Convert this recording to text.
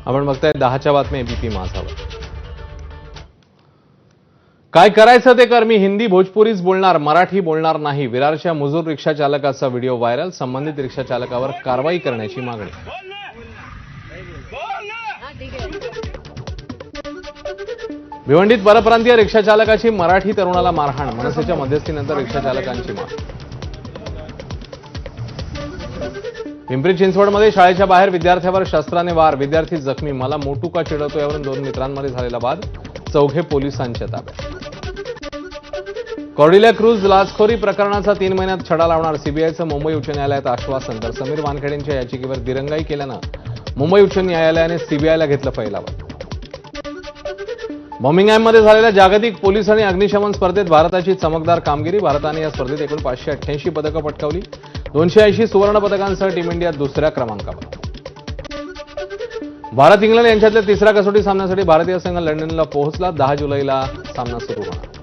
आपण बघताय 10च्या बातम्या एबीपी माझावर। काय करायचं ते कर, मी हिंदी भोजपुरीच बोलणार, मराठी बोलणार नाही। विरारच्या मुजूर रिक्षा चालकाचा व्हिडिओ व्हायरल, संबंधित रिक्षा चालकावर कारवाई करण्याची मागणी। भिवंडीत परप्रांतीय रिक्षा चालकाची मराठी तरुणाला मारहाण, मनसेच्या मध्यस्थीनंतर रिक्षा चालकांची मार। पिंपरी चिंचवडमध्ये शाळेच्या बाहेर विद्यार्थ्यावर शस्त्राने वार, विद्यार्थी जखमी, मला मोटू का चिडवतो यावरून दोन मित्रांमध्ये झालेला वाद, चौघे पोलिसांच्या ताब्यात। कॉर्डिलिया क्रूज लाचखोरी प्रकरणाचा 3 महिन्यात छडा लावणार, सीबीआयचं मुंबई उच्च न्यायालयात आश्वासन। तर समीर वानखेडेंच्या याचिकेवर दिरंगाई केल्यानं मुंबई उच्च न्यायालयाने सीबीआयला घेतलं फैलावर। बर्मिंगहॅममध्ये झालेल्या जागतिक पोलीस आणि अग्निशमन स्पर्धेत भारताची चमकदार कामगिरी, भारताने या स्पर्धेत एकूण 588 पदकं पटकावली, 280 सुवर्ण पदकांसह टीम इंडिया दुसऱ्या क्रमांकावर। भारत इंग्लंड यांच्यातल्या तिसऱ्या कसोटी सामन्यासाठी भारतीय संघ लंडनला पोहोचला, 10 जुलैला सामना सुरू होणार।